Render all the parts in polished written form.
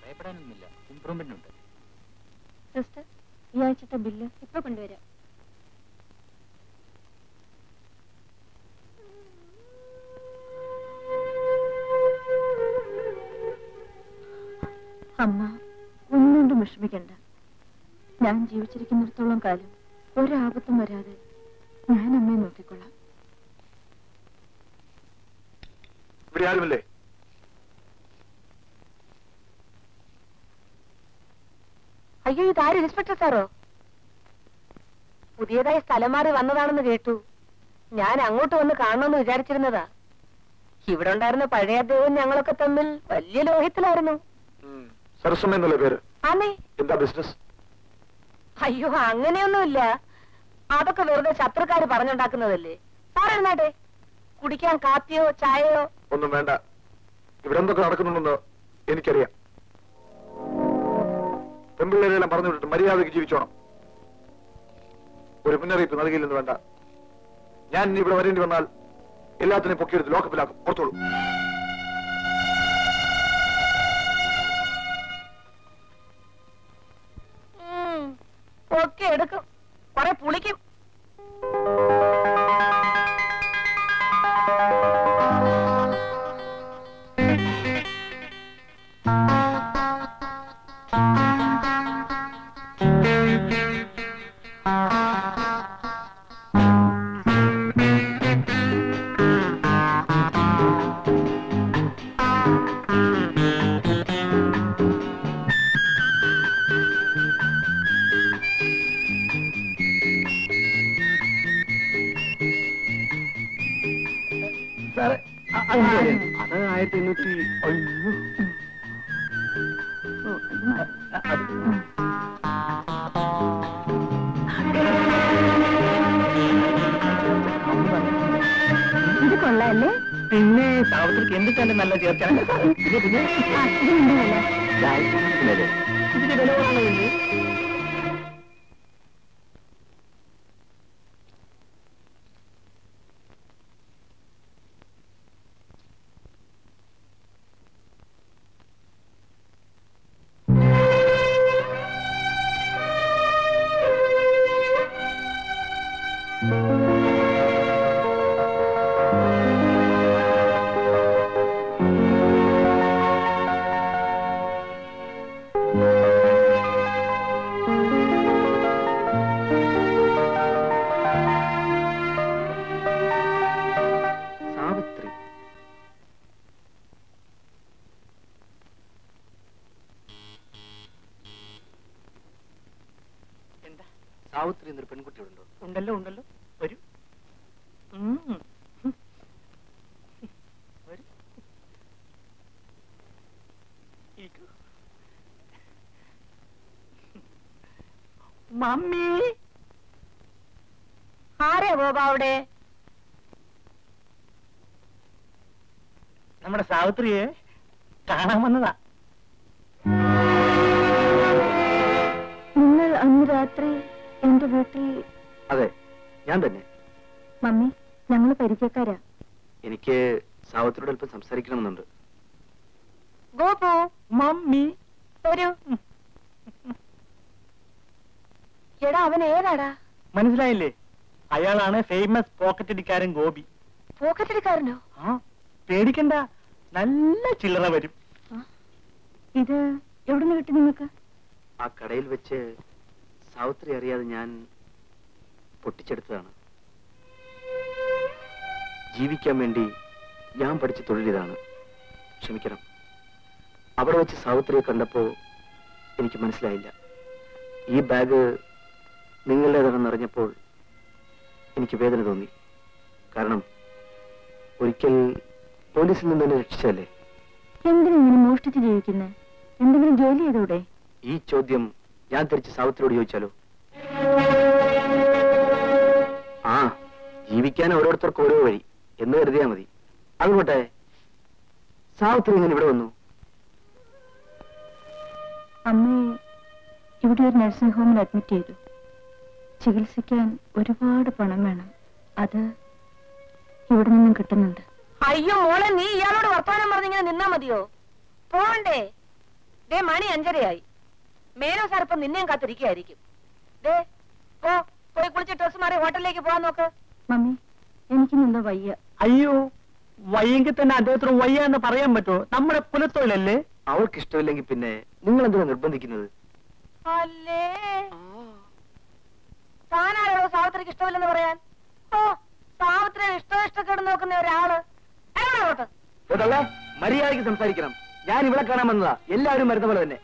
ഭയപ്പെടാനൊന്നുമില്ല, improvement ഉണ്ട്. Sister, ഈ ആഴ്ചത്തെ ബില്ല് ഇപ്പൊ കൊണ്ടുവരാം. അമ്മ ഒന്നുകൊണ്ടും വിഷമിക്കണ്ട. ഞാൻ ജീവിച്ചിരിക്കുന്നിടത്തോളം കാലം ഒരാപത്തും വരാതെ ഞാൻ അമ്മയെ നോക്കിക്കൊള്ളാം. ഇവിടെ ആരുമില്ലേ? അയ്യോ, ഇതാരും ഇൻസ്പെക്ടർ സാറോ? പുതിയതായി സ്ഥലം മാറി വന്നതാണെന്ന് കേട്ടു. ഞാൻ അങ്ങോട്ട് വന്ന് കാണണമെന്ന് വിചാരിച്ചിരുന്നതാ. ഇവിടെ ഉണ്ടായിരുന്ന പഴയ അദ്ദേഹവും ഞങ്ങളൊക്കെ തമ്മിൽ വലിയ ലോഹിത്തിലായിരുന്നു. സരസ്വമ്മ എന്നല്ലേ പേര്? ആന്നേ. എന്താ ബിസിനസ്? അയ്യോ, അങ്ങനെയൊന്നുമില്ല. അതൊക്കെ വെറുതെ ശത്രുക്കാര് പറഞ്ഞുണ്ടാക്കുന്നതല്ലേ. സാറെന്നാട്ടെ, കുടിക്കാൻ കാപ്പിയോ ചായയോ? ഒന്നും വേണ്ട. ഇവിടെ എന്തൊക്കെ നടക്കുന്നുണ്ടെന്ന് എനിക്കറിയാം. പെമ്പിള്ളേരെല്ലാം പറഞ്ഞു വിട്ടിട്ട് മര്യാദയ്ക്ക് ജീവിച്ചോണം. ഒരു മുന്നറിയിപ്പ് നൽകിയില്ലെന്ന് വേണ്ട. ഞാൻ ഇനി ഇവിടെ വരേണ്ടി വന്നാൽ എല്ലാത്തിനെയും പൊക്കിയെടുത്ത് ലോക്കപ്പിലാക്കും. പുറത്തോളൂ. ഒക്കെ എടുക്കും, കുറെ പുളിക്കും. അത് 1800. അയ്യോ, ഇത് കൊള്ളാല്ലേ? പിന്നെ സാവത്രിക്ക് എന്തിട്ടല്ലേ നല്ല ചേർച്ചാണ്. ഇതിന്റെ വില കുറവാണല്ലേ? സാവിത്രി എന്നൊരു പെൺകുട്ടി ഉണ്ടോ? ഉണ്ടല്ലോ ഉണ്ടല്ലോ. വരൂ. മമ്മി, ആരെയാ ഗോപ അവിടെ? നമ്മുടെ സാവിത്രിയെ കാണാൻ വന്നതാ. നിങ്ങൾ അന്ന് രാത്രി എന്റെ വീട്ടിൽ? അതെ, ഞാൻ തന്നെ. മമ്മി, ഞങ്ങൾ പരിചയക്കാരാ. എനിക്ക് സാവിത്രിയോട് അല്പം സംസാരിക്കണമെന്നുണ്ട്. ഗോപു, മമ്മി വരൂ. എടാ, അവൻ ഏതാടാ? മനസ്സിലായില്ലേ? അയാളാണ് ഫേമസ് പോക്കറ്റടിക്കാരൻ ഗോപി. പോക്കറ്റടിക്കാരനോ? ആ, പേടിക്കണ്ട, നല്ല ചില്ലറ വരും. ഇത് എവിടുന്ന് കിട്ടി നിങ്ങൾക്ക്? ആ കടയിൽ വെച്ച് സാവിത്രി അറിയാതെ ഞാൻ പൊട്ടിച്ചെടുത്തതാണ്. ജീവിക്കാൻ വേണ്ടി ഞാൻ പഠിച്ച തൊഴിലിതാണ്. ക്ഷമിക്കണം. അവിടെ വെച്ച് സാവിത്രിയെ കണ്ടപ്പോ എനിക്ക് മനസ്സിലായില്ല. ഈ ബാഗ് നിങ്ങളുടേതാണെന്ന് അറിഞ്ഞപ്പോൾ എനിക്ക് വേദന തോന്നി. കാരണം ഒരിക്കൽ പോലീസിൽ നിന്ന് എന്നെ രക്ഷിച്ചല്ലേ. എന്തിനാ ഇങ്ങനെ മോഷ്ടിച്ച് ജീവിക്കുന്നേ? എന്തെങ്കിലും ജോലി ചെയ്തൂടെ? ഈ ചോദ്യം ഞാൻ തിരിച്ച് സാവിത്രിയോട് ചോദിച്ചാലോ? ആ, ജീവിക്കാൻ ഓരോരുത്തർക്ക് ഓരോ വഴി എന്ന് കരുതിയാ മതി. അതുകൊട്ടെ, സാവിത്രി ഇങ്ങനെ ഇവിടെ വന്നു? അമ്മയെ ഇവിടെ ഒരു നഴ്സിംഗ് ഹോമിൽ അഡ്മിറ്റ് ചെയ്തു. ചികിത്സിക്കാൻ ഒരുപാട് പണം വേണം. അത് ഇവിടെ നിന്നും കിട്ടുന്നുണ്ട്. അയ്യോ മോളെ, നീ ഇയാളോട് വർത്തമാനം പറഞ്ഞിങ്ങനെ നിന്നാ മതിയോ? പോണ്ടേ? ദേ മണി 5:30 മേനോ സാർ ഇപ്പം നിന്നെയും കാത്തിരിക്കുകയായിരിക്കും. ദേ പോയി കുളിച്ച് ഡ്രസ് മാറി ഹോട്ടലിലേക്ക് പോവാൻ നോക്ക്. മമ്മി, എനിക്കിന്നെന്തോ വയ്യ. അയ്യോ, വയ്യെങ്കിൽ തന്നെ അദ്ദേഹത്തിന് വയ്യ എന്ന് പറയാൻ പറ്റുമോ? നമ്മുടെ കുലത്തൊഴിലല്ലേ. അവൾക്ക് ഇഷ്ടമില്ലെങ്കിൽ പിന്നെ നിങ്ങൾ എന്തിനാ നിർബന്ധിക്കുന്നത്? അല്ലേ താനാരോ സാവിത്രിക്ക് ഇഷ്ടമില്ലെന്ന് പറയാൻ? ഓ, സാവിത്രി ഇഷ്ടക്കേട് നോക്കുന്ന ഒരാള്. മര്യാദയ്ക്ക് സംസാരിക്കണം. ഞാൻ ഇവിടെ കാണാൻ വന്നതാ. എല്ലാവരും വരുന്ന പോലെ തന്നെ.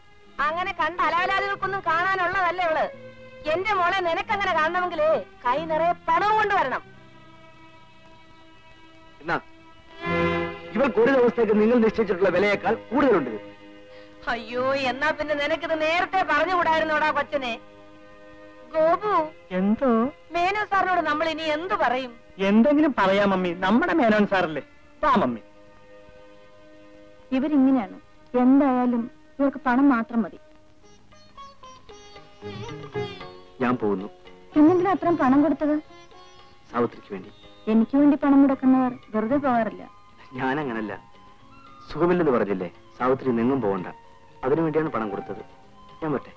അങ്ങനെ കണ്ട അലവലാദികൾക്കൊന്നും കാണാനുള്ളതല്ല ഇവള്. എന്റെ മോളെ നിനക്കങ്ങനെ കാണണമെങ്കിലേ കൈ നിറയെ പണവും കൊണ്ടുവരണം. എന്നാ ഇവൾക്ക് ഒരു ദിവസത്തേക്ക് നിങ്ങൾ നിശ്ചയിച്ചിട്ടുള്ള വിലയേക്കാൾ കൂടുതലുണ്ട്. അയ്യോ, എന്നാ പിന്നെ നിനക്കിത് നേരത്തെ പറഞ്ഞുകൂടായിരുന്നോടാ കൊച്ചനെ. ഗോപു, എന്തോ മേനോ സാറിനോട് നമ്മൾ ഇനി എന്തു പറയും? എന്തെങ്കിലും പറയാം മമ്മി, നമ്മുടെ മേനോൻ സാറല്ലേ. വാ മമ്മി. ഇവരിങ്ങനെയാണ്. എന്തായാലും ഇവർക്ക് പണം മാത്രം മതി. ഞാൻ പോകുന്നു. എന്തെങ്കിലും അത്രയും പണം കൊടുത്തത്? സാവിത്രിക്ക് വേണ്ടി. എനിക്ക് വേണ്ടി പണം മുടക്കുന്നവർ വെറുതെ പോകാറില്ല. ഞാനങ്ങനല്ല. സുഖമില്ലെന്ന് പറഞ്ഞില്ലേ, സാവിത്രി നിന്നും പോകണ്ട. അതിനു വേണ്ടിയാണ് പണം കൊടുത്തത്. ഞാൻ പറ്റേ.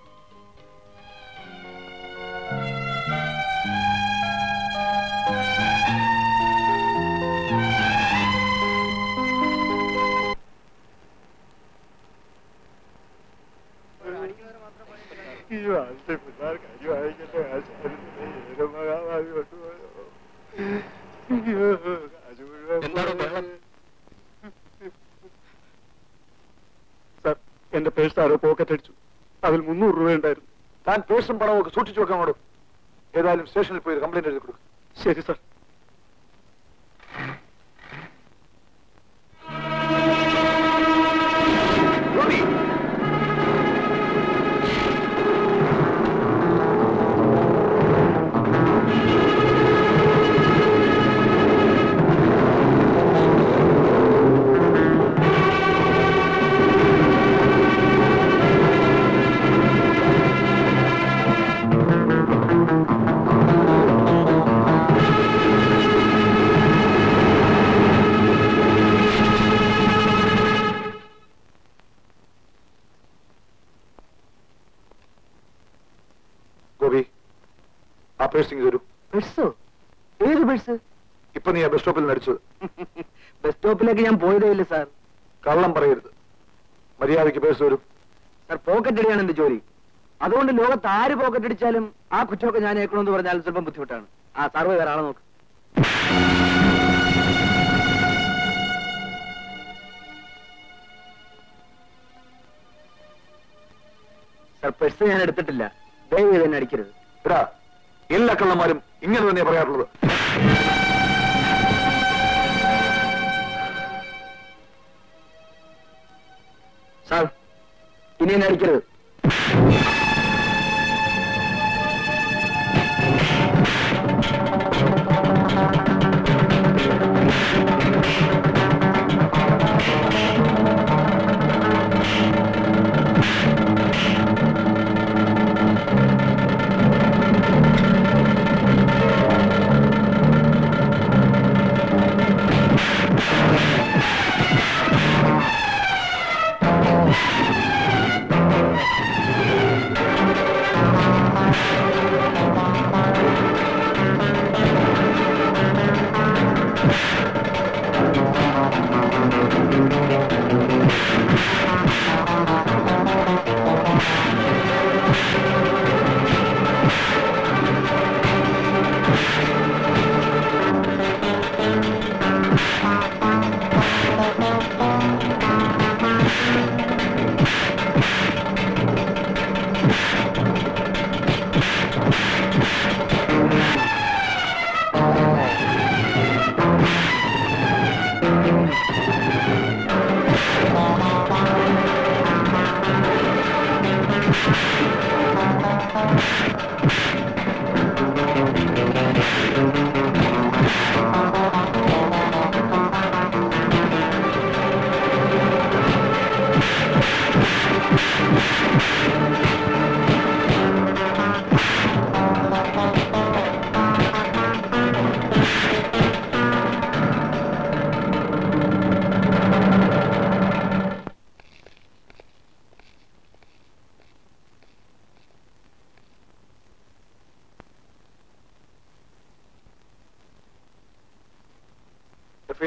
സാർ, എന്റെ പേഴ്സ് ആരോ പോക്കറ്റ് അടിച്ചു. അതിൽ 300 രൂപ ഉണ്ടായിരുന്നു. താൻ പേഴ്സും പണവും ഒക്കെ സൂക്ഷിച്ചു വെക്കാൻ പാടും. ഏതായാലും സ്റ്റേഷനിൽ പോയി കംപ്ലൈന്റ് എഴുതി കൊടുക്കും. ശരി സാർ. ഏത് ബസ്? ഇപ്പൊ നീ ബസ് സ്റ്റോപ്പിൽ നടിച്ചത്. ബസ് സ്റ്റോപ്പിലേക്ക് ഞാൻ പോയതേ ഇല്ല സാർ. കള്ളം പറയരുത്. മര്യാദയ്ക്ക് പേഴ്സ് വരും. സാർ, പോക്കറ്റ് അടിയാണ് എന്റെ ജോലി. അതുകൊണ്ട് ലോകത്ത് ആര് പോക്കറ്റ് അടിച്ചാലും ആ കുറ്റമൊക്കെ ഞാൻ ഏക്കണമെന്ന് പറഞ്ഞാൽ സ്വല്പം ബുദ്ധിമുട്ടാണ്. ആ സാർ വേറെ ആളെ നോക്ക്. സാർ, പേഴ്സ് ഞാൻ എടുത്തിട്ടില്ല. ദയവ് തന്നെ അടിക്കരുത്. എടാ, എല്ലാ കള്ളന്മാരും ഇങ്ങനെ തന്നെ പറയാറുള്ളത്. സാർ, ഇനി എന്നെ അടിക്കരുത്.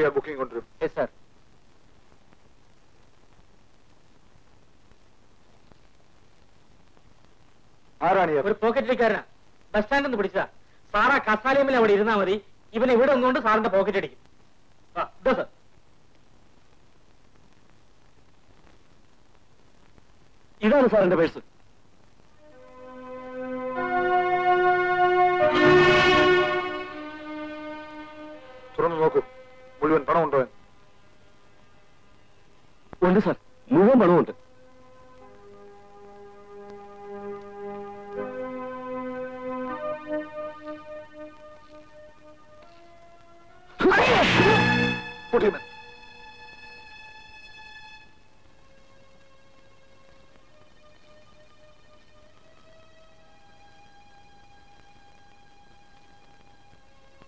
ഇയാൾ ബുക്കിംഗ് കൊണ്ടുവരും. Yes sir. ആരാണ് ഇയാൾ? ഒരു പോക്കറ്റിലേക്കാരനാ, ബസ് സ്റ്റാൻഡിൽ നിന്ന് പിടിച്ചതാ. സാറാ കസാലയമ്മിൽ അവിടെ ഇരുന്നാ മതി, ഇവനെ ഇവിടെ ഒന്നുകൊണ്ട് സാറിന്റെ പോക്കറ്റ് അടിക്കും. ഇതാ സാർ. ഇതാണ് സാർ എന്റെ പേഴ്സ്. തുറന്നു നോക്കൂ, മുഴുവൻ പണം ഉണ്ടോ? ഉണ്ട് സാർ, മുഴുവൻ പണമുണ്ട്. കുട്ടിമൻ,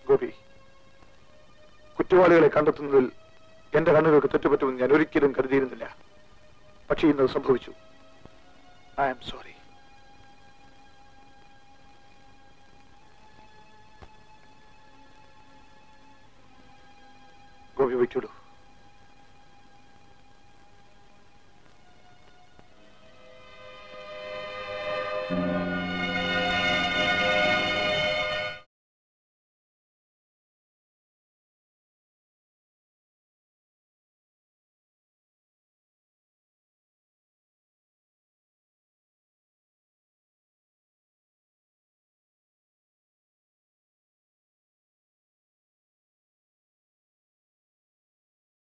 ഗോപി, കുറ്റവാളികളെ കണ്ടെത്തുന്നതിൽ എന്റെ കണ്ണുകൾക്ക് തെറ്റുപറ്റുമെന്ന് ഞാൻ ഒരിക്കലും കരുതിയിരുന്നില്ല. പക്ഷേ ഇന്നത് സംഭവിച്ചു. I am sorry. ഗോപി, വിട്ടുവിടൂ.